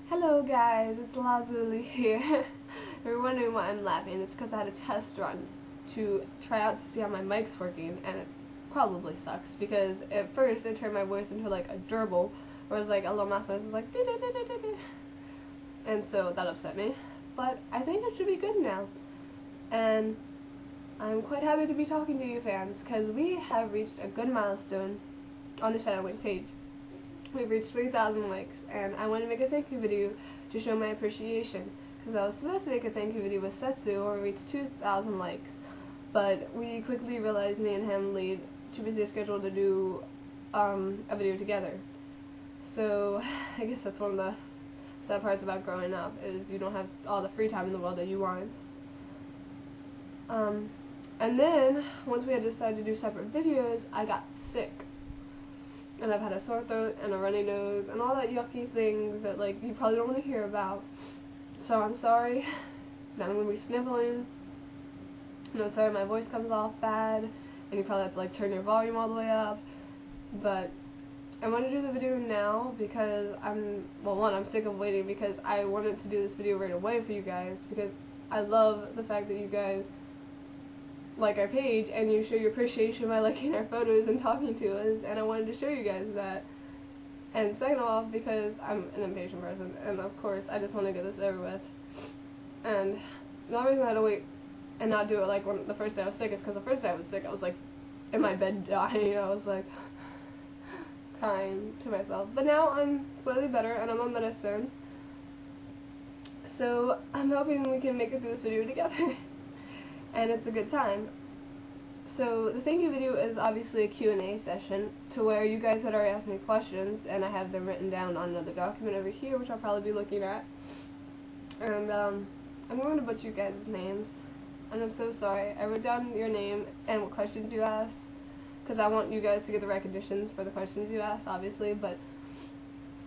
Hello guys, it's Lazuli here. If you're wondering why I'm laughing, it's because I had a test run to try out to see how my mic's working, and it probably sucks because at first it turned my voice into like a gerbil, whereas like a little mouse noise is like dee dee dee dee dee, and so that upset me. But I think it should be good now, and I'm quite happy to be talking to you fans because we have reached a good milestone on the Shadow Wing page. We've reached 3,000 likes, and I want to make a thank you video to show my appreciation, because I was supposed to make a thank you video with Setsu when we reached 2,000 likes, but we quickly realized me and him lead too busy a schedule to do a video together. So I guess that's one of the sad parts about growing up, is you don't have all the free time in the world that you want. And then, once we had decided to do separate videos, I got sick. And I've had a sore throat and a runny nose and all that yucky things that like you probably don't want to hear about. So I'm sorry that I'm going to be sniffling. And I'm sorry my voice comes off bad and you probably have to like turn your volume all the way up. But I want to do the video now because I'm sick of waiting, because I wanted to do this video right away for you guys, because I love the fact that you guys like our page and you show your appreciation by liking our photos and talking to us, and I wanted to show you guys that. And second off, because I'm an impatient person, and of course I just want to get this over with. And the only reason I had to wait and not do it like when the first day I was sick is because the first day I was sick I was like in my bed dying. I was like crying to myself. But now I'm slightly better and I'm on medicine, so I'm hoping we can make it through this video together. And it's a good time. So the thank you video is obviously a Q&A session to where you guys had already asked me questions, and I have them written down on another document over here, which I'll probably be looking at. And I'm going to butcher you guys' names, and I'm so sorry. I wrote down your name and what questions you asked, because I want you guys to get the right conditions for the questions you asked, obviously, but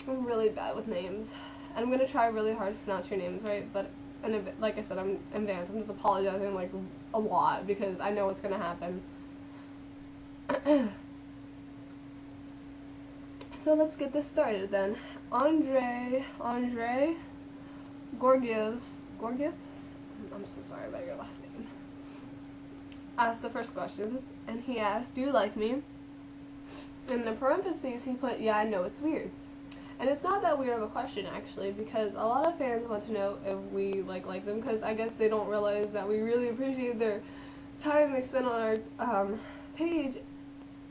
I'm really bad with names. And I'm going to try really hard to pronounce your names right, but and like I said, I'm in advance. I'm just apologizing like a lot because I know what's gonna happen. So let's get this started then. Andre Gorgievs, I'm so sorry about your last name, asked the first questions, and he asked, "Do you like me?" In the parentheses he put, "Yeah, I know it's weird." And it's not that weird of a question, actually, because a lot of fans want to know if we like them, because I guess they don't realize that we really appreciate their time they spend on our page.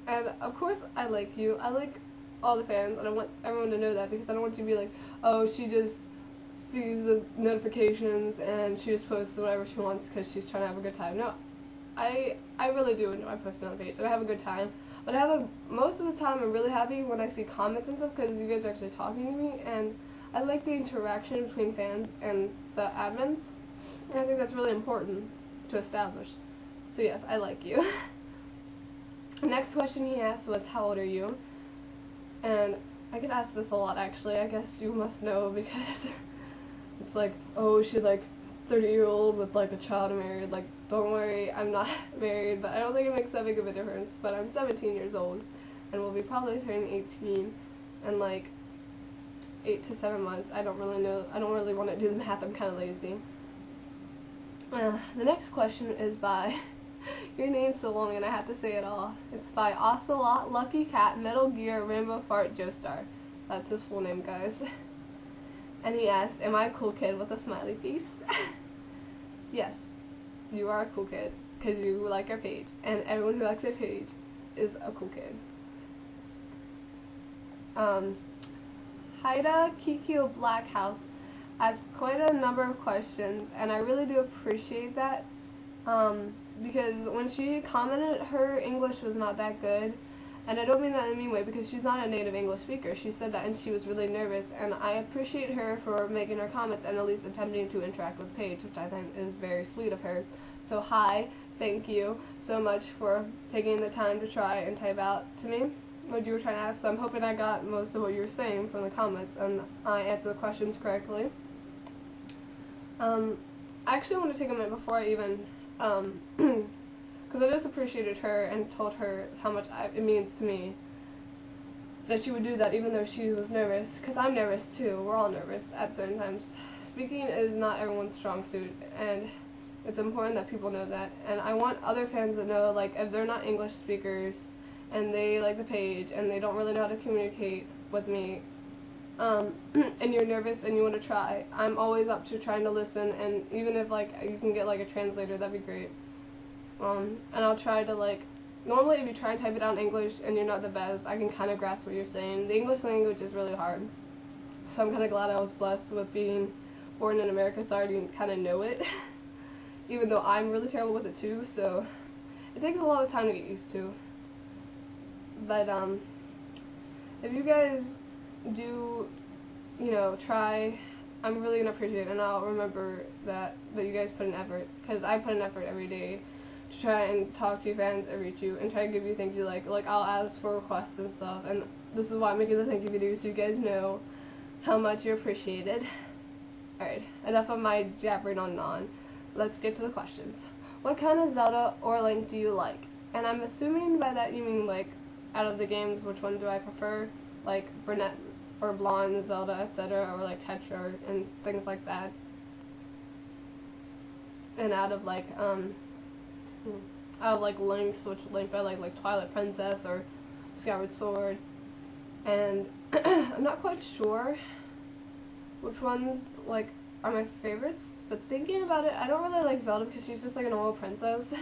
And of course I like you. I like all the fans, and I want everyone to know that, because I don't want you to be like, oh, she just sees the notifications and she just posts whatever she wants because she's trying to have a good time. No, I really do enjoy posting on the page, and I have a good time. But most of the time I'm really happy when I see comments and stuff, because you guys are actually talking to me, and I like the interaction between fans and the admins, and I think that's really important to establish. So yes, I like you. The next question he asked was, how old are you? And I get asked this a lot, actually. I guess you must know, because it's like, oh, she's like 30-year-old with like a child married. Like, don't worry, I'm not married, but I don't think it makes that big of a difference. But I'm 17 years old, and we'll be probably turning 18 in like 8 to 7 months. I don't really know. I don't really want to do the math. I'm kind of lazy. The next question is by, your name's so long and I have to say it all. It's by Ocelot, Lucky Cat, Metal Gear, Rainbow Fart, Joestar. That's his full name, guys. And he asked, am I a cool kid, with a smiley face? Yes, you are a cool kid, because you like our page, and everyone who likes our page is a cool kid. Haida Kikyo Blackhouse asked quite a number of questions, and I really do appreciate that, because when she commented, her English was not that good. And I don't mean that in a mean way, because she's not a native English speaker. She said that and she was really nervous, and I appreciate her for making her comments and at least attempting to interact with the page, which I think is very sweet of her. So hi, thank you so much for taking the time to try and type out to me what you were trying to ask. So I'm hoping I got most of what you were saying from the comments and I answered the questions correctly. I actually want to take a minute before I even because I just appreciated her and told her how much it means to me that she would do that even though she was nervous, because I'm nervous too. We're all nervous at certain times. Speaking is not everyone's strong suit, and it's important that people know that. And I want other fans to know, like, if they're not English speakers and they like the page and they don't really know how to communicate with me, and you're nervous and you want to try, I'm always up to trying to listen, and even if like you can get like a translator, that'd be great. And I'll try to, like, normally if you try and type it out in English and you're not the best, I can kind of grasp what you're saying. The English language is really hard, so I'm kind of glad I was blessed with being born in America, so I already kind of know it. Even though I'm really terrible with it too, so it takes a lot of time to get used to. But if you guys do, you know, try, I'm really gonna appreciate it, and I'll remember that you guys put an effort, because I put an effort every day to try and talk to your fans and reach you and try to give you things you like. Like, I'll ask for requests and stuff, and this is why I'm making the thank you video, so you guys know how much you're appreciated. Alright, enough of my jabbering on. Let's get to the questions. What kind of Zelda or Link do you like? And I'm assuming by that you mean, like, out of the games, which one do I prefer? Like brunette or blonde Zelda, etc., or like Tetra and things like that. And out of like Link's, which Link I like Twilight Princess or Skyward Sword. And I'm not quite sure which ones like are my favorites, but thinking about it, I don't really like Zelda because she's just like a normal princess.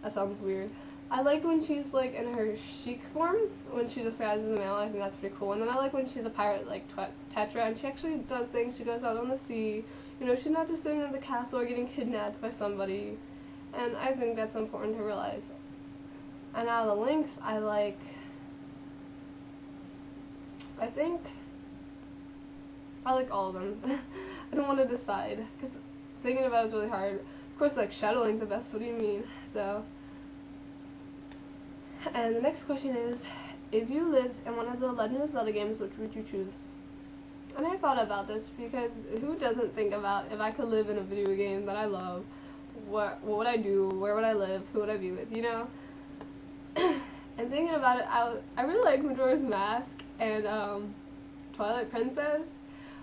That sounds weird. I like when she's like in her chic form, when she disguises as a male. I think that's pretty cool. And then I like when she's a pirate like Tetra, and she actually does things. She goes out on the sea. You know, she's not just sitting in the castle or getting kidnapped by somebody. And I think that's important to realize. And out of the Links, I think I like all of them. I don't want to decide, because thinking about it is really hard. Of course, like Shadow Link the best. What do you mean, though? And the next question is, if you lived in one of the Legend of Zelda games, which would you choose? And I thought about this because who doesn't think about, if I could live in a video game that I love, what would I do, where would I live, who would I be with, you know? And thinking about it, I really like Majora's Mask and Twilight Princess.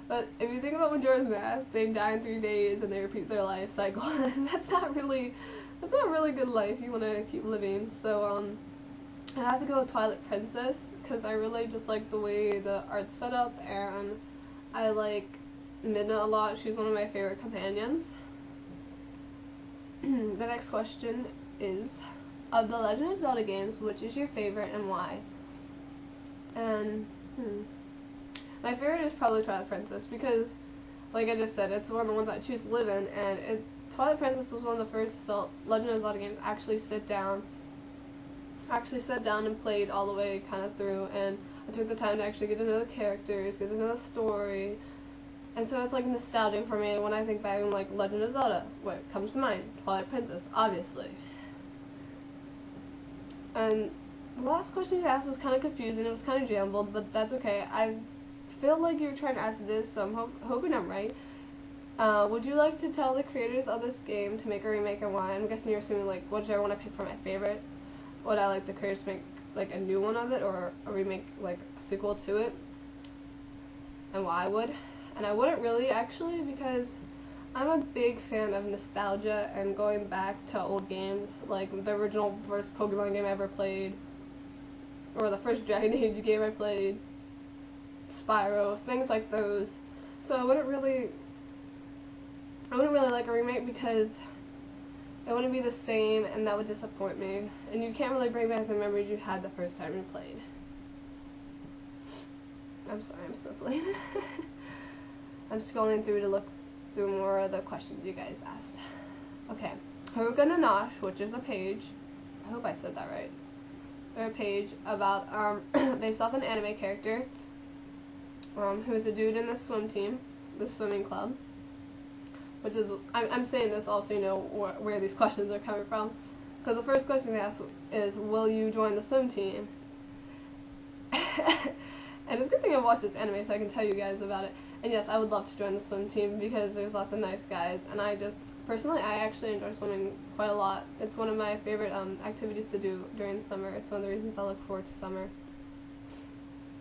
But if you think about Majora's Mask, they die in 3 days and they repeat their life cycle. That's not really good life you want to keep living. So I have to go with Twilight Princess because I really just like the way the art's set up, and I like Midna a lot. She's one of my favorite companions. The next question is, of the Legend of Zelda games, which is your favorite and why? And my favorite is probably Twilight Princess because, like I just said, it's one of the ones I choose to live in, and Twilight Princess was one of the first Legend of Zelda games to actually sat down and played all the way kind of through, and I took the time to actually get to know the characters, get to know the story, and so it's like nostalgic for me when I think back on like Legend of Zelda. What comes to mind? Twilight Princess, obviously. And the last question you asked was kind of confusing, it was kind of jumbled, but that's okay. I feel like you're trying to ask this, so I'm hoping I'm right. Would you like to tell the creators of this game to make a remake and why? I'm guessing you're assuming like whichever one I pick for my favorite. Would I like the creators to make like a new one of it, or a remake, like a sequel to it? And why I would? And I wouldn't really, actually, because I'm a big fan of nostalgia and going back to old games, like the original first Pokemon game I ever played, or the first Dragon Age game I played, Spyro, things like those. So I wouldn't really like a remake because it wouldn't be the same, and that would disappoint me. And you can't really bring back the memories you had the first time you played. I'm sorry, I'm sniffling. I'm scrolling through to look through more of the questions you guys asked. Okay, Haruka Nanash, which is a page, I hope I said that right. They're a page about, based off an anime character, who is a dude in the swim team, the swimming club. Which is, I'm saying this also, you know, where these questions are coming from. Because the first question they asked is, will you join the swim team? And it's a good thing I watched this anime so I can tell you guys about it. And yes, I would love to join the swim team because there's lots of nice guys, and personally, I actually enjoy swimming quite a lot. It's one of my favorite activities to do during summer. It's one of the reasons I look forward to summer.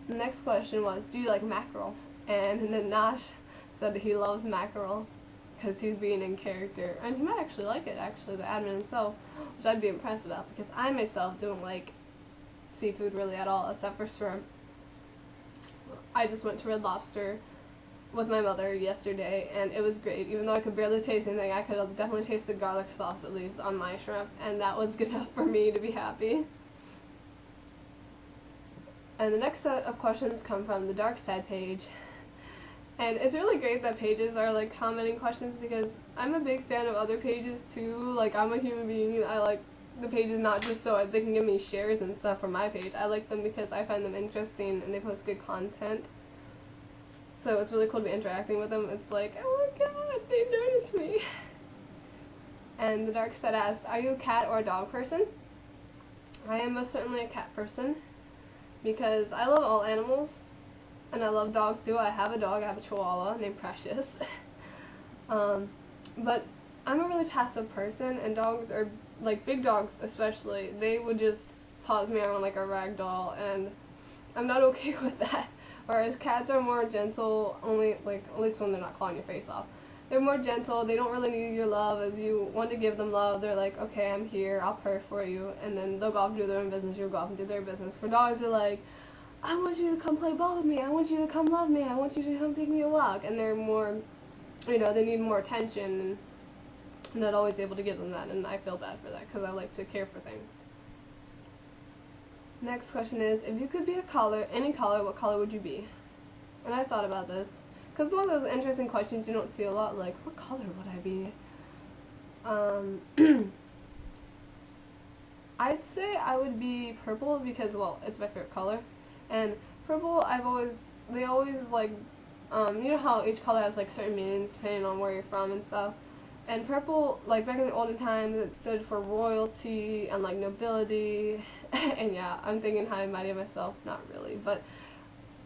The next question was, do you like mackerel? And then Nash said he loves mackerel because he's being in character, and he might actually like it, actually, the admin himself, which I'd be impressed about because I myself don't like seafood really at all, except for shrimp. I just went to Red Lobster with my mother yesterday, and it was great. Even though I could barely taste anything, I could definitely taste the garlic sauce, at least, on my shrimp, and that was good enough for me to be happy. And the next set of questions come from the Dark Side page. And it's really great that pages are, like, commenting questions because I'm a big fan of other pages, too. Like, I'm a human being, and I like the pages not just so they can give me shares and stuff from my page. I like them because I find them interesting, and they post good content. So it's really cool to be interacting with them. It's like, oh my god, they noticed me. And the Dark Side asked, are you a cat or a dog person? I am most certainly a cat person because I love all animals, and I love dogs too. I have a dog, I have a chihuahua named Precious. But I'm a really passive person, and dogs are, like big dogs especially, they would just toss me around like a rag doll, and I'm not okay with that. Whereas cats are more gentle, only, like, at least when they're not clawing your face off. They're more gentle, they don't really need your love. If you want to give them love, they're like, okay, I'm here, I'll purr for you, and then they'll go off and do their own business, you'll go off and do their business. For dogs, they're like, I want you to come play ball with me, I want you to come love me, I want you to come take me a walk. And they're more, you know, they need more attention, and I'm not always able to give them that, and I feel bad for that, because I like to care for things. Next question is, if you could be a color, any color, what color would you be? And I thought about this, because it's one of those interesting questions you don't see a lot, like, what color would I be? I'd say I would be purple because, well, it's my favorite color. And purple, they always, like, you know how each color has, like, certain meanings depending on where you're from and stuff. And purple, like, back in the olden times, it stood for royalty and, like, nobility. And yeah, I'm thinking high and mighty of myself. Not really, but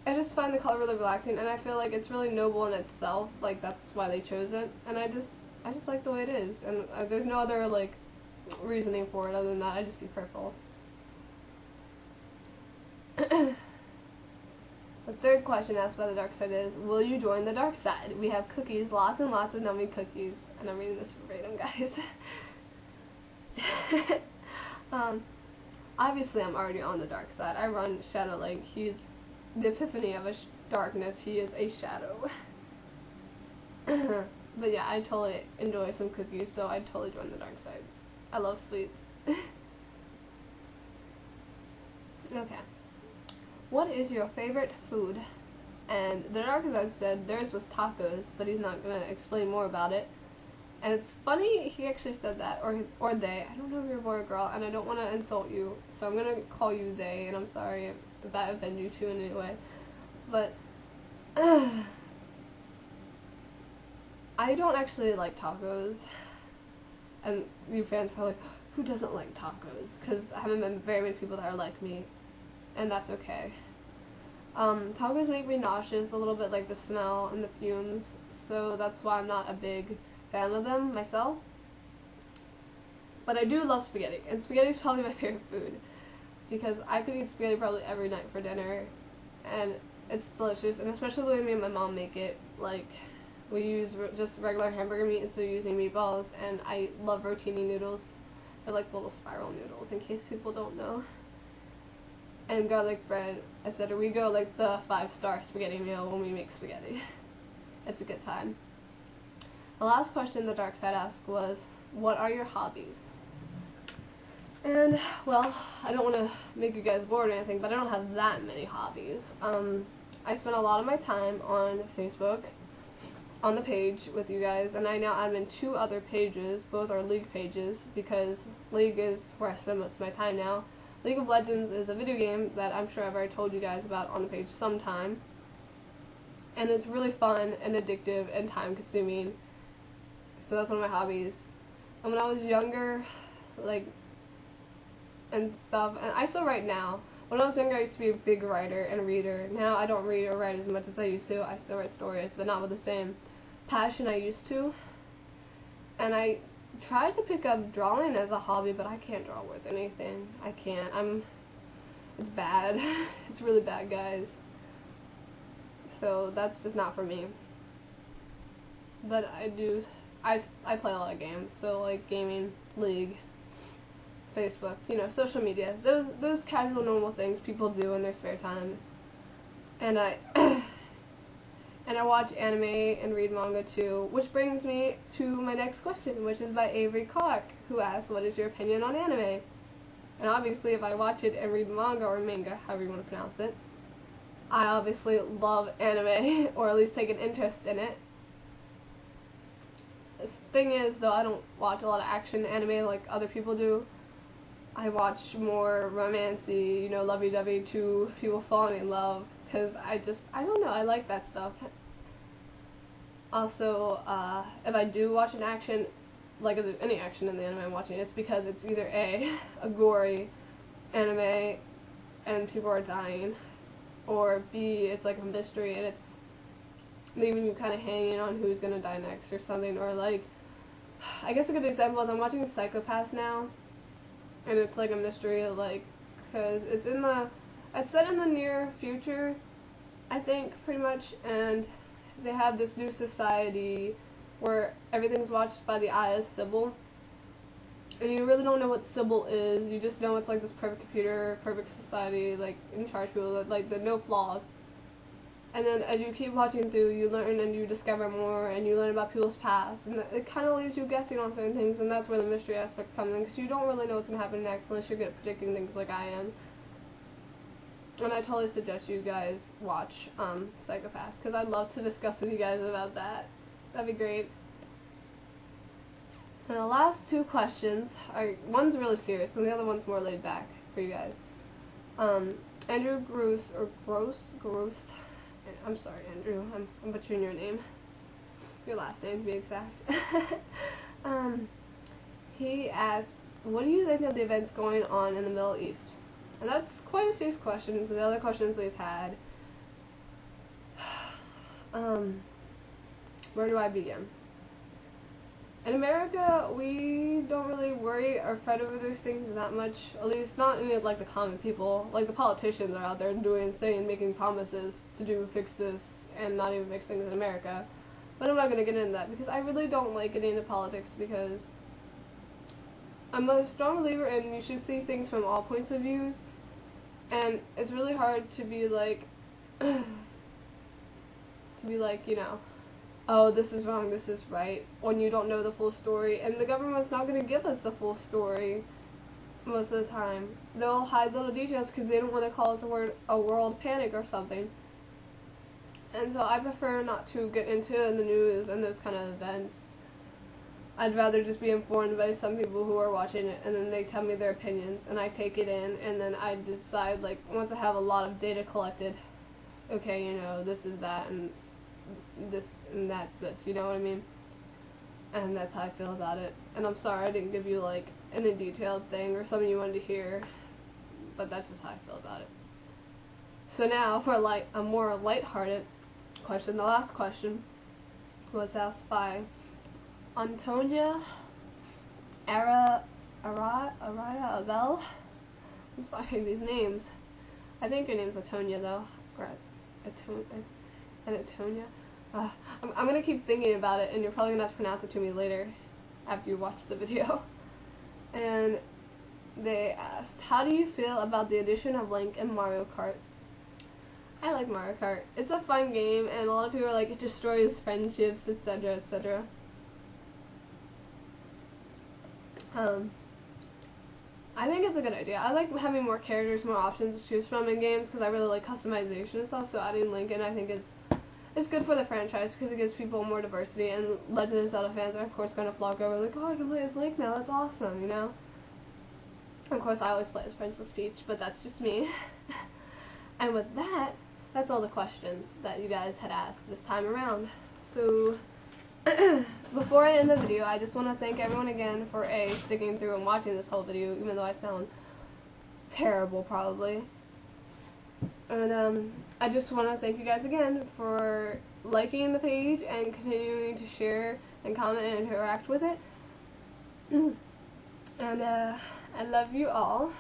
I just find the color really relaxing, and I feel like it's really noble in itself. Like, that's why they chose it. And I just like the way it is. And there's no other, like, reasoning for it other than that. I'd just be purple. The third question asked by the Dark Side is, will you join the Dark Side? We have cookies, lots and lots of nummy cookies. And I'm reading this verbatim, guys. Obviously, I'm already on the Dark Side. I run Shadow Link. He's the epiphany of darkness. He is a shadow. But yeah, I totally enjoy some cookies, so I'd totally join the Dark Side. I love sweets. Okay. What is your favorite food? And the Dark Side said theirs was tacos, but he's not going to explain more about it. And it's funny he actually said that, or they. I don't know if you're a boy or girl, and I don't want to insult you, so I'm going to call you they, and I'm sorry if that offends you too in any way. But I don't actually like tacos. And you fans are probably like, who doesn't like tacos? Because I haven't met very many people that are like me, and that's okay. Tacos make me nauseous a little bit, like the smell and the fumes, so that's why I'm not a big fan of them myself. But I do love spaghetti, and spaghetti is probably my favorite food, because I could eat spaghetti probably every night for dinner, and it's delicious, and especially the way me and my mom make it. Like, we use just regular hamburger meat instead of using meatballs, and I love rotini noodles. They're like little spiral noodles, in case people don't know. And garlic bread, etc. We go like the 5-star spaghetti meal when we make spaghetti. It's a good time. The last question the Dark Side asked was, what are your hobbies? And, well, I don't want to make you guys bored or anything, but I don't have that many hobbies. I spend a lot of my time on Facebook, on the page with you guys, and I now admin 2 other pages. Both are League pages, because League is where I spend most of my time now. League of Legends is a video game that I'm sure I've already told you guys about on the page sometime. And it's really fun and addictive and time consuming. So that's one of my hobbies. And when I was younger, like, and stuff, and I still write now, When I was younger, I used to be a big writer and reader. Now I don't read or write as much as I used to. I still write stories, but not with the same passion I used to. And I tried to pick up drawing as a hobby, but I can't draw worth anything. I can't. It's bad. It's really bad, guys. So that's just not for me. But I play a lot of games, so like gaming, League, Facebook, you know, social media. Those casual, normal things people do in their spare time. And I and I watch anime and read manga too, which brings me to my next question, which is by Avery Clark, who asks, "What is your opinion on anime?" And obviously, if I watch it and read manga or manga, however you want to pronounce it, I obviously love anime, or at least take an interest in it. The thing is, though, I don't watch a lot of action anime like other people do. I watch more romancy, you know, lovey-dovey, two people falling in love, because I don't know, I like that stuff. Also, if I do watch an action, like any action in the anime I'm watching, it's because it's either a gory anime and people are dying, or B, it's like a mystery and it's leaving you kind of hanging on who's gonna die next or something. Or like, I guess a good example is I'm watching Psychopaths now, and it's like a mystery, like, because it's set in the near future, I think, pretty much, and they have this new society where everything's watched by the eye of Sybil, and you really don't know what Sybil is. You just know it's like this perfect computer, perfect society, like in charge of people, like there are no flaws. And then as you keep watching through, you learn and you discover more, and you learn about people's past, and it kind of leaves you guessing on certain things, and that's where the mystery aspect comes in, because you don't really know what's going to happen next unless you're good at predicting things like I am. And I totally suggest you guys watch Psychopaths, because I'd love to discuss with you guys about that. That'd be great. And the last two questions are, one's really serious, and the other one's more laid back for you guys. Andrew Gross, I'm sorry, Andrew, I'm butchering your name. Your last name, to be exact. He asked, "What do you think of the events going on in the Middle East?" And that's quite a serious question to the other questions we've had. Where do I begin? In America, we don't really worry or fret over those things that much, at least not any of like the common people. Like the politicians are out there saying, making promises to fix this, and not even fix things in America. But I'm not going to get into that, because I really don't like getting into politics, because I'm a strong believer in you should see things from all points of views, and it's really hard to be like, you know, oh, this is wrong, this is right, when you don't know the full story, and the government's not going to give us the full story most of the time. They'll hide little details because they don't want to cause a world panic or something. And so I prefer not to get into the news and those kind of events. I'd rather just be informed by some people who are watching it, and then they tell me their opinions, and I take it in, and then I decide, like, once I have a lot of data collected, okay, you know, this is that, and this and that's this, you know what I mean? And that's how I feel about it. And I'm sorry I didn't give you like any detailed thing or something you wanted to hear, but that's just how I feel about it. So now for a more lighthearted question, the last question was asked by Antonia Araya Abel. I'm sorry, these names. I think your name's Antonia though, or Antonia. I'm gonna keep thinking about it, and you're probably gonna have to pronounce it to me later after you watch the video. And they asked, "How do you feel about the addition of Link in Mario Kart?" I like Mario Kart. It's a fun game, and a lot of people are like, it destroys friendships, etc., etc. I think it's a good idea. I like having more characters, more options to choose from in games, because I really like customization and stuff, so adding Link in, I think it's good for the franchise, because it gives people more diversity, and Legend of Zelda fans are of course going to flock over, like, oh, I can play as Link now, that's awesome, you know? Of course, I always play as Princess Peach, but that's just me. And with that, that's all the questions that you guys had asked this time around. So, before I end the video, I just want to thank everyone again for sticking through and watching this whole video, even though I sound terrible probably. And I just want to thank you guys again for liking the page and continuing to share and comment and interact with it. And I love you all,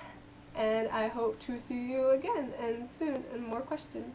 and I hope to see you again and soon and more questions.